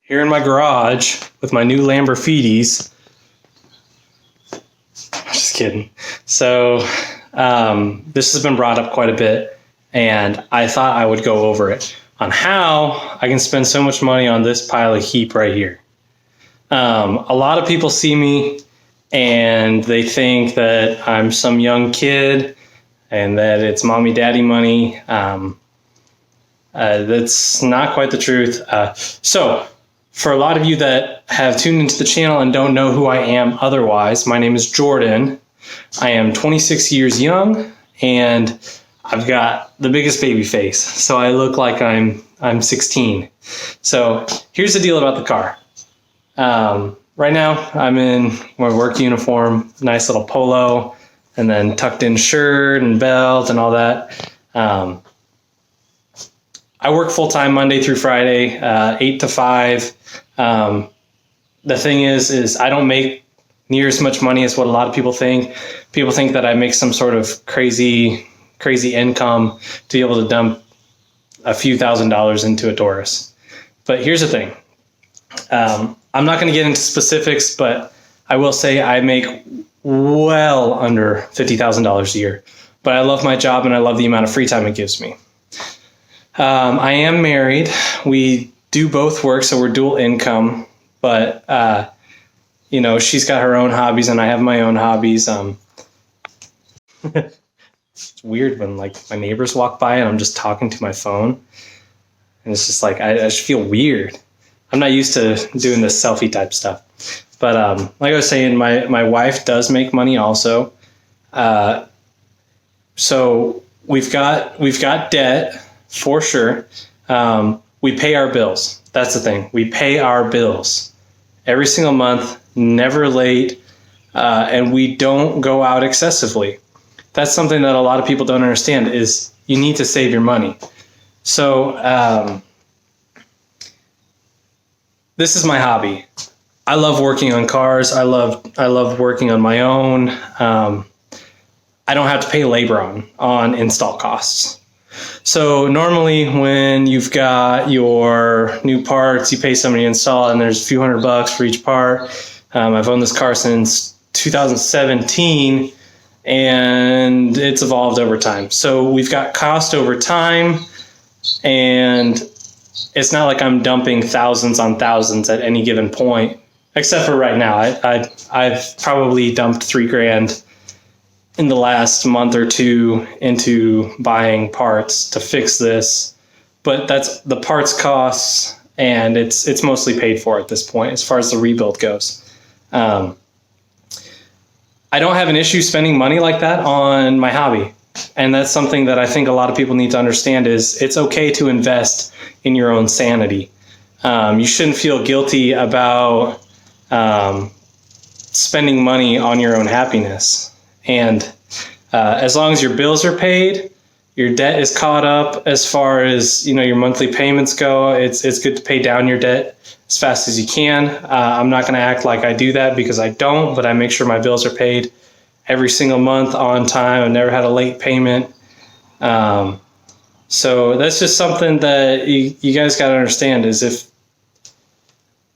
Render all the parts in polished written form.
here in my garage with my new Lamborghinis. Just kidding. So this has been brought up quite a bit, and I thought I would go over it on how I can spend so much money on this pile of heap right here. A lot of people see me and they think that I'm some young kid and that it's mommy daddy money. That's not quite the truth. So for a lot of you that have tuned into the channel and don't know who I am otherwise, my name is Jordan. I am 26 years young and I've got the biggest baby face. So I look like I'm 16. So here's the deal about the car. Right now I'm in my work uniform, nice little polo, and then tucked in shirt and belt and all that. I work full-time Monday through Friday, 8 to 5. The thing is I don't make near as much money as what a lot of people think. People think that I make some sort of crazy income to be able to dump a few $1,000s into a Taurus. But here's the thing. I'm not going to get into specifics, but I will say I make well under $50,000 a year. But I love my job and I love the amount of free time it gives me. I am married. We do both work, so we're dual income. But, she's got her own hobbies and I have my own hobbies. It's weird when my neighbors walk by and I'm just talking to my phone. And it's just I just feel weird. I'm not used to doing this selfie type stuff. But like I was saying, my wife does make money also. So we've got debt for sure. We pay our bills. That's the thing. We pay our bills every single month, never late, and we don't go out excessively. That's something that a lot of people don't understand is you need to save your money. So this is my hobby. I love working on cars. I love working on my own. I don't have to pay labor on install costs. So normally when you've got your new parts, you pay somebody to install it, and there's a few $100 for each part. I've owned this car since 2017, and it's evolved over time. So we've got cost over time, and it's not like I'm dumping thousands on thousands at any given point, except for right now. I've probably dumped $3,000 in the last month or two into buying parts to fix this, but that's the parts costs, and it's mostly paid for at this point as far as the rebuild goes. I don't have an issue spending money like that on my hobby, and that's something that I think a lot of people need to understand is it's okay to invest in your own sanity. You shouldn't feel guilty about spending money on your own happiness. And as long as your bills are paid, your debt is caught up as far as your monthly payments go, it's good to pay down your debt as fast as you can. I'm not going to act like I do that because I don't, but I make sure my bills are paid every single month on time. I've never had a late payment. So that's just something that you guys got to understand is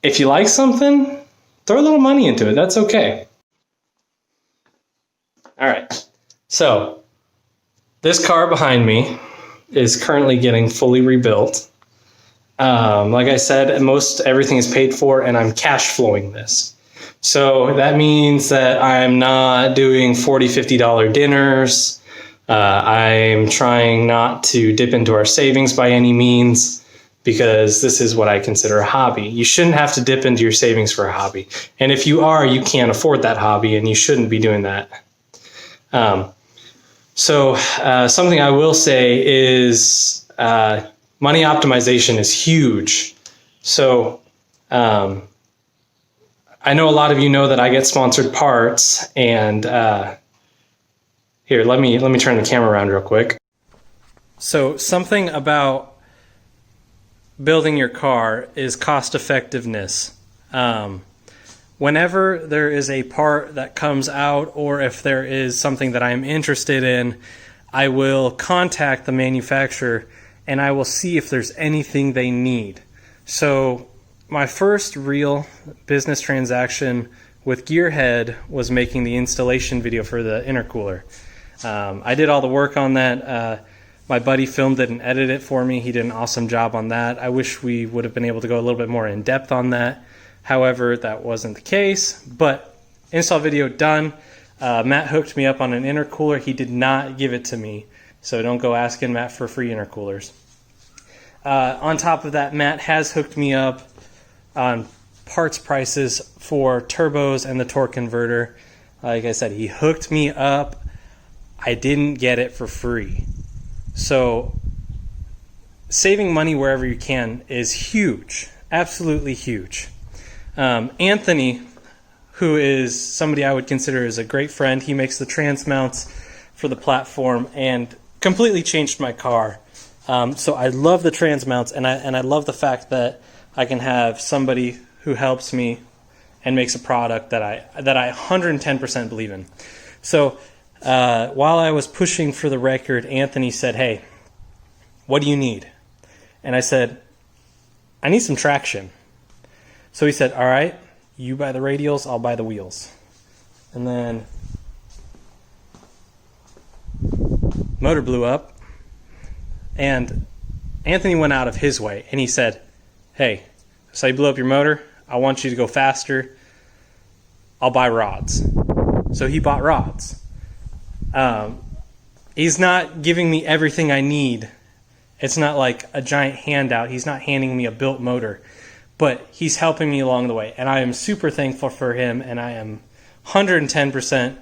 if you like something, throw a little money into it. That's okay. All right. So this car behind me is currently getting fully rebuilt. Like I said, everything is paid for, and I'm cash flowing this. So that means that I'm not doing $40, $50 dinners. I'm trying not to dip into our savings by any means, because this is what I consider a hobby. You shouldn't have to dip into your savings for a hobby. And if you are, you can't afford that hobby, and you shouldn't be doing that. So something I will say is money optimization is huge. So I know a lot of you know that I get sponsored parts, and here, let me turn the camera around real quick. So something about building your car is cost effectiveness. Whenever there is a part that comes out, or if there is something that I'm interested in, I will contact the manufacturer and I will see if there's anything they need. So my first real business transaction with Gearhead was making the installation video for the intercooler. I did all the work on that. My buddy filmed it and edited it for me. He did an awesome job on that. I wish we would have been able to go a little bit more in depth on that. However, that wasn't the case. But install video done. Matt hooked me up on an intercooler. He did not give it to me, so don't go asking Matt for free intercoolers. On top of that, Matt has hooked me up on parts prices for turbos and the torque converter. Like I said, he hooked me up. I didn't get it for free. So saving money wherever you can is huge, absolutely huge. Anthony, who is somebody I would consider as a great friend, he makes the trans mounts for the platform and completely changed my car. So I love the trans mounts, and I love the fact that I can have somebody who helps me and makes a product that I 110% believe in. So while I was pushing for the record, Anthony said, "Hey, what do you need?" And I said, "I need some traction." So he said, "All right, you buy the radials, I'll buy the wheels." And then motor blew up, and Anthony went out of his way, and he said, "Hey, so you blew up your motor, I want you to go faster, I'll buy rods." So he bought rods. He's not giving me everything I need. It's not like a giant handout. He's not handing me a built motor, but he's helping me along the way, and I am super thankful for him, and I am 110%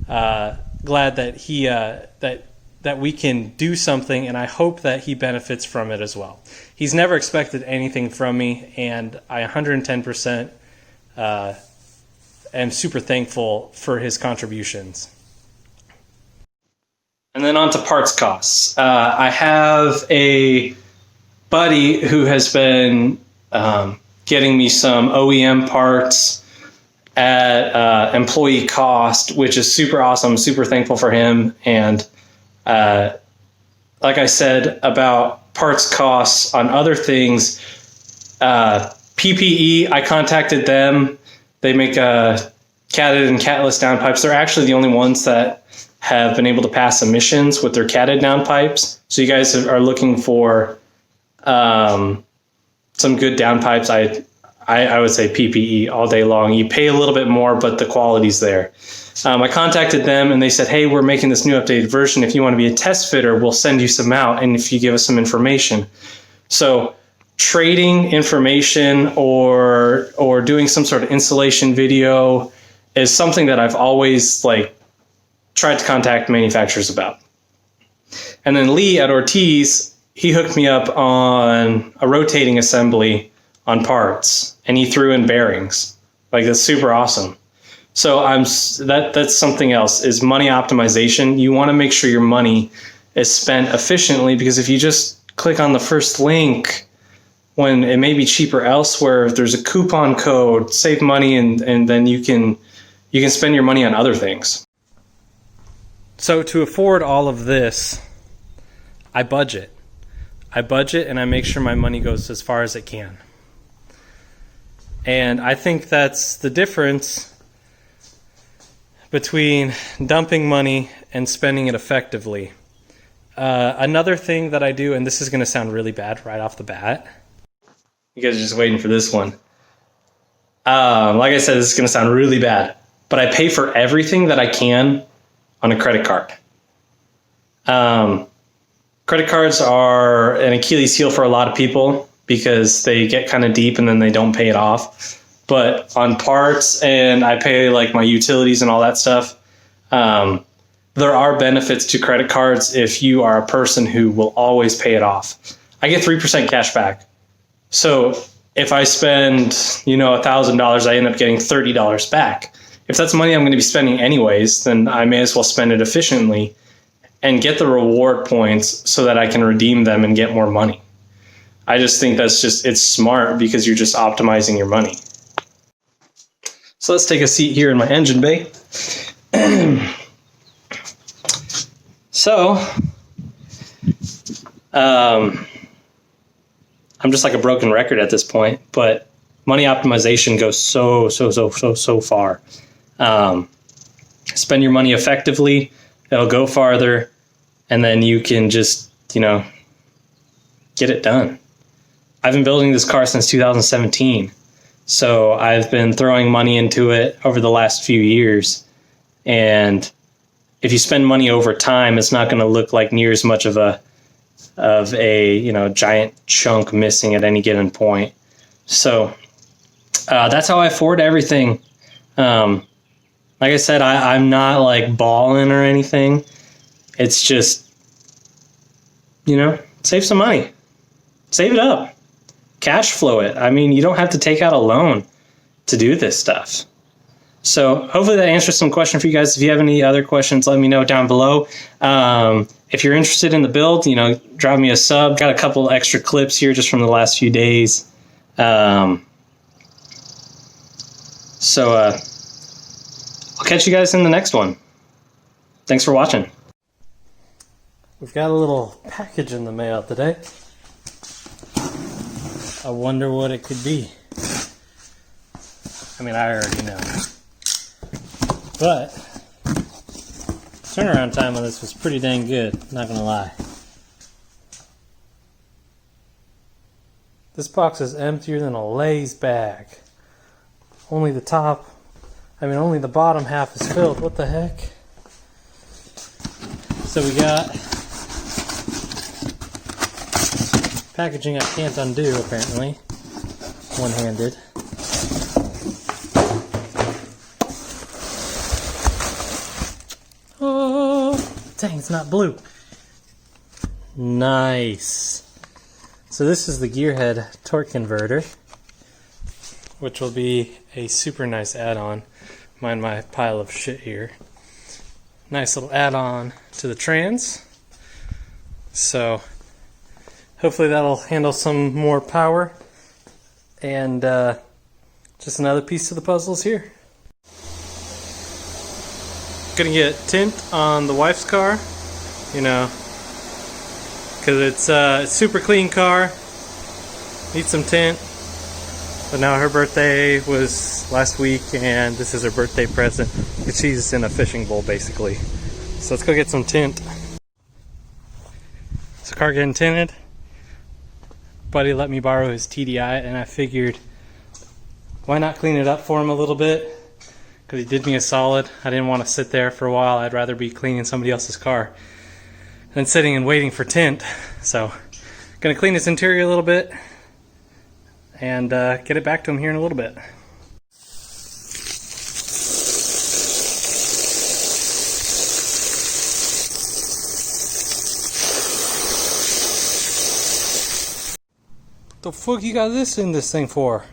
glad that he that we can do something, and I hope that he benefits from it as well. He's never expected anything from me, and I 110% am super thankful for his contributions. And then on to parts costs. I have a buddy who has been getting me some OEM parts at employee cost, which is super awesome. Super thankful for him. And like I said about parts costs on other things, PPE, I contacted them. They make catted and catless downpipes. They're actually the only ones that have been able to pass emissions with their catted downpipes. So you guys are looking for some good downpipes. I would say PPE all day long. You pay a little bit more, but the quality's there. I contacted them and they said, "Hey, we're making this new updated version. If you want to be a test fitter, we'll send you some out, and if you give us some information." So trading information or doing some sort of installation video is something that I've always tried to contact manufacturers about. And then Lee at Ortiz, he hooked me up on a rotating assembly on parts, and he threw in bearings. That's super awesome. So that's something else, is money optimization. You want to make sure your money is spent efficiently, because if you just click on the first link when it may be cheaper elsewhere, if there's a coupon code, save money, and then you can spend your money on other things. So to afford all of this, I budget. And I make sure my money goes as far as it can. And I think that's the difference between dumping money and spending it effectively. Another thing that I do, and this is going to sound really bad right off the bat. You guys are just waiting for this one. Like I said, this is going to sound really bad, but I pay for everything that I can on a credit card. Credit cards are an Achilles heel for a lot of people because they get kind of deep and then they don't pay it off. But on parts, and I pay my utilities and all that stuff, there are benefits to credit cards if you are a person who will always pay it off. I get 3% cash back. So if I spend, $1,000, I end up getting $30 back. If that's money I'm going to be spending anyways, then I may as well spend it efficiently and get the reward points so that I can redeem them and get more money. I just think it's smart because you're just optimizing your money. So let's take a seat here in my engine bay. So, I'm just like a broken record at this point, but money optimization goes so far. Spend your money effectively, it'll go farther, and then you can just, get it done. I've been building this car since 2017, so I've been throwing money into it over the last few years. And if you spend money over time, it's not going to look like near as much of a giant chunk missing at any given point. So that's how I afford everything. Like I said, I'm not like balling or anything. It's just, save some money. Save it up. Cash flow it. I mean, you don't have to take out a loan to do this stuff. So hopefully that answers some questions for you guys. If you have any other questions, let me know down below. If you're interested in the build, drop me a sub. Got a couple extra clips here just from the last few days. So I'll catch you guys in the next one. Thanks for watching. We've got a little package in the mail today. I wonder what it could be. I mean, I already know. But turnaround time on this was pretty dang good, not gonna lie. This box is emptier than a Lay's bag. Only the bottom half is filled. What the heck? So we got packaging I can't undo, apparently. One-handed. Oh, dang, it's not blue. Nice. So this is the Gearhead torque converter, which will be a super nice add-on. Mind my pile of shit here. Nice little add-on to the trans. So hopefully that'll handle some more power. And just another piece to the puzzles here. Gonna get tint on the wife's car, because it's a super clean car. Needs some tint. But now her birthday was last week, and this is her birthday present. She's in a fishing bowl, basically. So let's go get some tint. So car getting tinted. Buddy let me borrow his TDI, and I figured, why not clean it up for him a little bit? Because he did me a solid. I didn't want to sit there for a while. I'd rather be cleaning somebody else's car than sitting and waiting for tint. So, gonna clean his interior a little bit and get it back to him here in a little bit. What the fuck you got this in this thing for?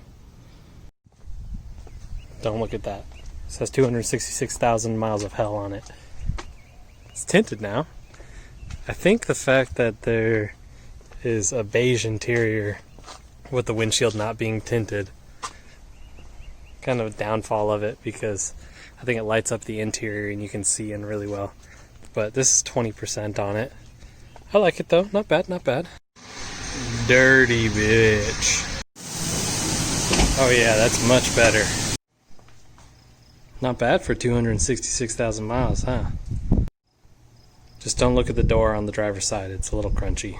Don't look at that. It says 266,000 miles of hell on it. It's tinted now. I think the fact that there is a beige interior with the windshield not being tinted, kind of a downfall of it, because I think it lights up the interior and you can see in really well. But this is 20% on it. I like it though. Not bad, not bad. Dirty bitch. Oh yeah, that's much better. Not bad for 266,000 miles, huh? Just don't look at the door on the driver's side. It's a little crunchy.